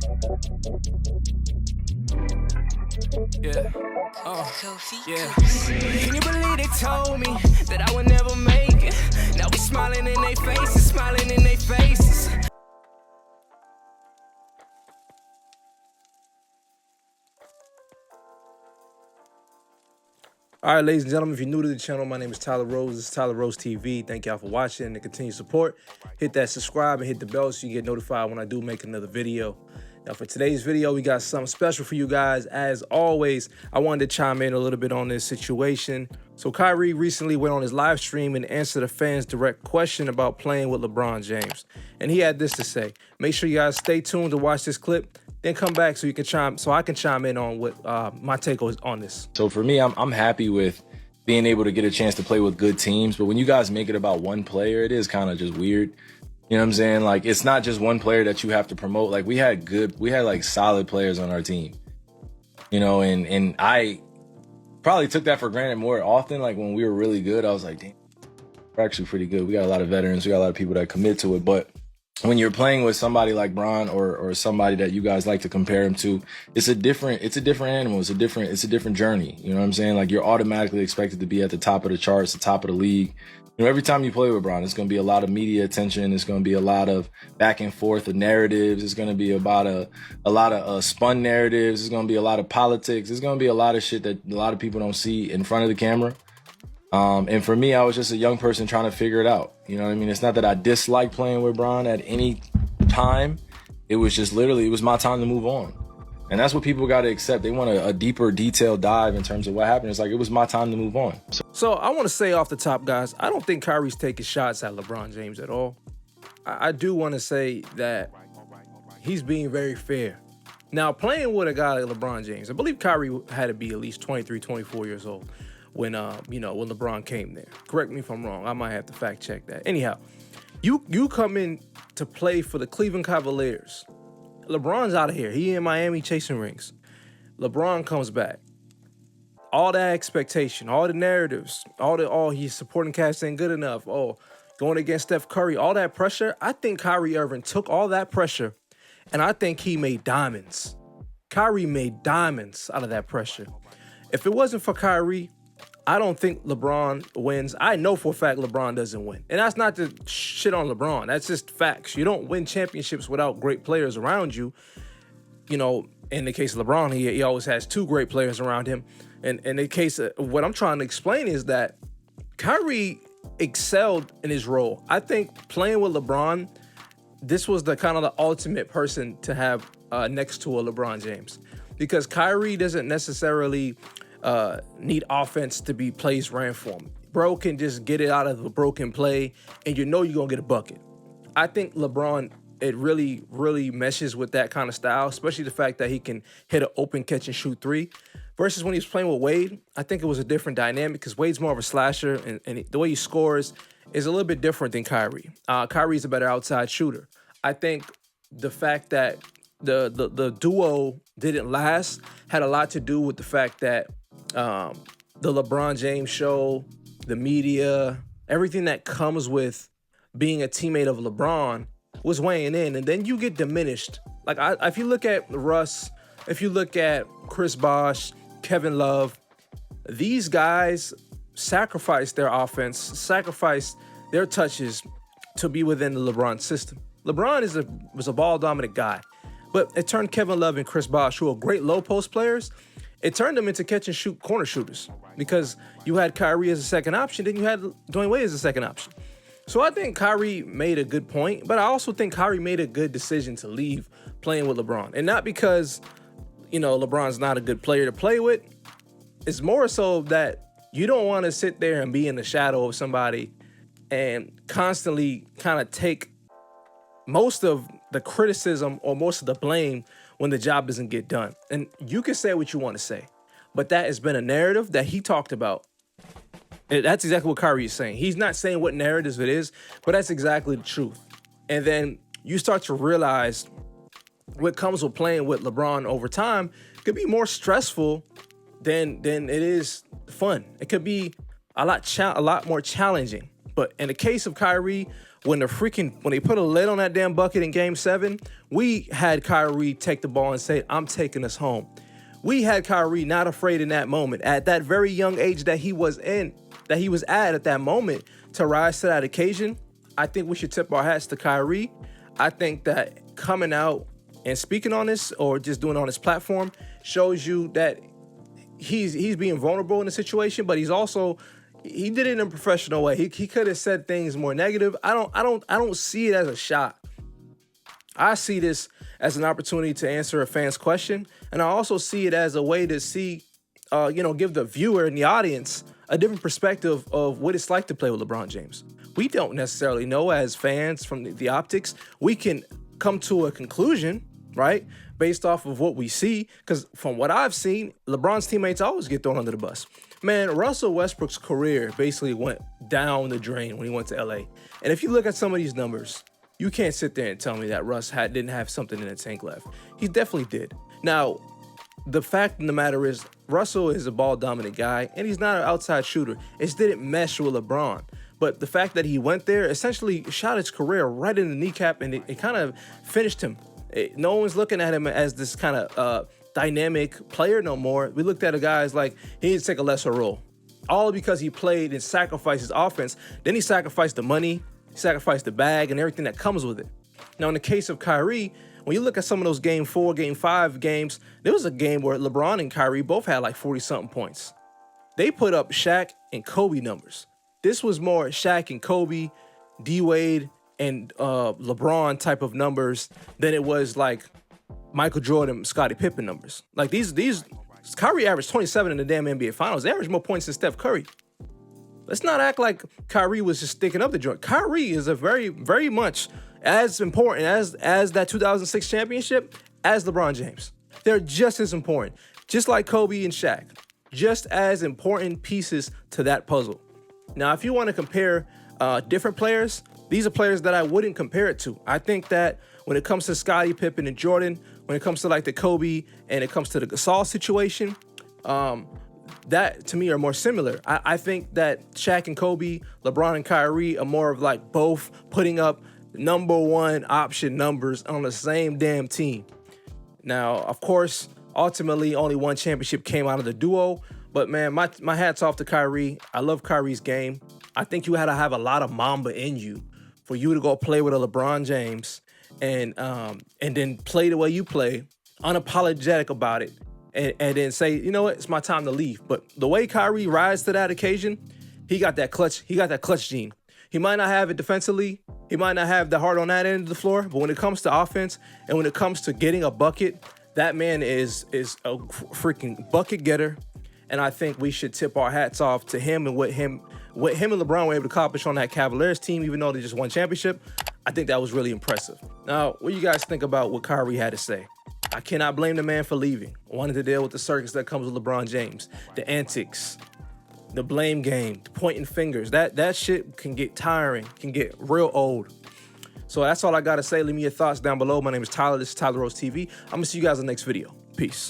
Yeah. Yeah. Can you believe they told me that I would never make it? Now we smiling in their faces, smiling in their faces. All right, ladies and gentlemen, if you're new to the channel, my name is Tyler Rose. This is Tyler Rose TV. Thank y'all for watching and continue support. Hit that subscribe and hit the bell so you get notified when I do make another video. Now, for today's video, we got something special for you guys. As always, I wanted to chime in a little bit on this situation. So Kyrie recently went on his live stream and answered a fan's direct question about playing with LeBron James. And he had this to say. Make sure you guys stay tuned to watch this clip. Then come back so I can chime in on what my take is on this. So for me, I'm happy with being able to get a chance to play with good teams. But when you guys make it about one player, it is kind of just weird. You know what I'm saying? Like, it's not just one player that you have to promote. Like, we had like solid players on our team. You know, and I probably took that for granted more often. Like, when we were really good, I was like, damn, we're actually pretty good. We got a lot of veterans. We got a lot of people that commit to it. But when you're playing with somebody like Bron or somebody that you guys like to compare him to, it's a different animal. It's a different journey. You know what I'm saying? Like, you're automatically expected to be at the top of the charts, the top of the league. You know, every time you play with Bron, it's going to be a lot of media attention. It's going to be a lot of back and forth of narratives. It's going to be about a lot of spun narratives. It's going to be a lot of politics. It's going to be a lot of shit that a lot of people don't see in front of the camera. And for me, I was just a young person trying to figure it out. You know what I mean? It's not that I dislike playing with Bron at any time. It was just literally, it was my time to move on. And that's what people got to accept. They want a deeper, detailed dive in terms of what happened. It's like, it was my time to move on. So I want to say off the top, guys, I don't think Kyrie's taking shots at LeBron James at all. I do want to say that he's being very fair. Now, playing with a guy like LeBron James, I believe Kyrie had to be at least 23, 24 years old when when LeBron came there. Correct me if I'm wrong. I might have to fact check that. Anyhow, you come in to play for the Cleveland Cavaliers. LeBron's out of here. He in Miami chasing rings. LeBron comes back. All that expectation, all the narratives, he's supporting cast ain't good enough. Oh, going against Steph Curry, all that pressure. I think Kyrie Irving took all that pressure, and I think he made diamonds. Kyrie made diamonds out of that pressure. If it wasn't for Kyrie, I don't think LeBron wins. I know for a fact LeBron doesn't win. And that's not to shit on LeBron. That's just facts. You don't win championships without great players around you. You know, in the case of LeBron, he always has two great players around him. And in the case of what I'm trying to explain is that Kyrie excelled in his role. I think playing with LeBron, this was the kind of the ultimate person to have next to a LeBron James. Because Kyrie doesn't necessarily need offense to be plays ran for him. Bro can just get it out of a broken play, and you know you're going to get a bucket. I think LeBron, it really, really meshes with that kind of style, especially the fact that he can hit an open catch and shoot three. Versus when he was playing with Wade, I think it was a different dynamic because Wade's more of a slasher, and the way he scores is a little bit different than Kyrie. Kyrie's a better outside shooter. I think the fact that the duo didn't last had a lot to do with the fact that the LeBron James show, the media, everything that comes with being a teammate of LeBron was weighing in, and then you get diminished. Like, if you look at Russ, if you look at Chris Bosh, Kevin Love, these guys sacrificed their offense, sacrificed their touches to be within the LeBron system. LeBron was a ball-dominant guy, but it turned Kevin Love and Chris Bosh, who are great low-post players, it turned them into catch-and-shoot corner shooters because you had Kyrie as a second option, then you had Dwayne Wade as a second option. So I think Kyrie made a good point, but I also think Kyrie made a good decision to leave playing with LeBron. And not because, you know, LeBron's not a good player to play with. It's more so that you don't want to sit there and be in the shadow of somebody and constantly kind of take most of the criticism or most of the blame when the job doesn't get done. And you can say what you want to say, but that has been a narrative that he talked about. That's exactly what Kyrie is saying. He's not saying what narratives it is, but that's exactly the truth. And then you start to realize what comes with playing with LeBron over time could be more stressful than it is fun. It could be a lot more challenging. But in the case of Kyrie, when they put a lid on that damn bucket in Game 7, we had Kyrie take the ball and say, "I'm taking us home." We had Kyrie not afraid in that moment, at that very young age that he was at that moment, to rise to that occasion. I think we should tip our hats to Kyrie. I think that coming out and speaking on this, or just doing it on his platform, shows you that he's being vulnerable in the situation, but he did it in a professional way. He could have said things more negative. I don't see it as a shot. I see this as an opportunity to answer a fan's question, and I also see it as a way to see, give the viewer and the audience a different perspective of what it's like to play with LeBron James. We don't necessarily know as fans from the optics. We can come to a conclusion, right, based off of what we see, because from what I've seen, LeBron's teammates always get thrown under the bus. Man, Russell Westbrook's career basically went down the drain when he went to LA. And if you look at some of these numbers, you can't sit there and tell me that Russ didn't have something in the tank left. He definitely did. Now, the fact of the matter is, Russell is a ball-dominant guy, and he's not an outside shooter. It just didn't mesh with LeBron. But the fact that he went there essentially shot his career right in the kneecap, and it kind of finished him. No one's looking at him as this kind of dynamic player no more. We looked at a guy as like, he needs to take a lesser role. All because he played and sacrificed his offense. Then he sacrificed the money, sacrificed the bag, and everything that comes with it. Now, in the case of Kyrie, when you look at some of those Game 4, Game 5 games, there was a game where LeBron and Kyrie both had like 40-something points. They put up Shaq and Kobe numbers. This was more Shaq and Kobe, D-Wade, and LeBron type of numbers than it was like Michael Jordan, Scottie Pippen numbers. Like these Kyrie averaged 27 in the damn NBA Finals. They averaged more points than Steph Curry. Let's not act like Kyrie was just sticking up the joint. Kyrie is a very, very much as important as that 2006 championship as LeBron James. They're just as important, just like Kobe and Shaq, just as important pieces to that puzzle. Now, if you want to compare different players, these are players that I wouldn't compare it to. I think that when it comes to Scottie Pippen and Jordan, when it comes to like the Kobe and it comes to the Gasol situation, that to me are more similar. I think that Shaq and Kobe, LeBron and Kyrie are more of like both putting up number one option numbers on the same damn team. Now, of course, ultimately only one championship came out of the duo, but man, my hat's off to Kyrie. I love Kyrie's game. I think you had to have a lot of Mamba in you for you to go play with a LeBron James and then play the way you play, unapologetic about it, and then say, you know what, it's my time to leave. But the way Kyrie rises to that occasion, he got that clutch gene. He might not have it defensively, he might not have the heart on that end of the floor, but when it comes to offense and when it comes to getting a bucket, that man is a freaking bucket getter. And I think we should tip our hats off to him and what him and LeBron were able to accomplish on that Cavaliers team, even though they just won championship. I think that was really impressive. Now, what do you guys think about what Kyrie had to say? I cannot blame the man for leaving. I wanted to deal with the circus that comes with LeBron James, the antics, the blame game, the pointing fingers. That shit can get tiring, can get real old. So that's all I got to say. Leave me your thoughts down below. My name is Tyler. This is Tyler Rose TV. I'm going to see you guys in the next video. Peace.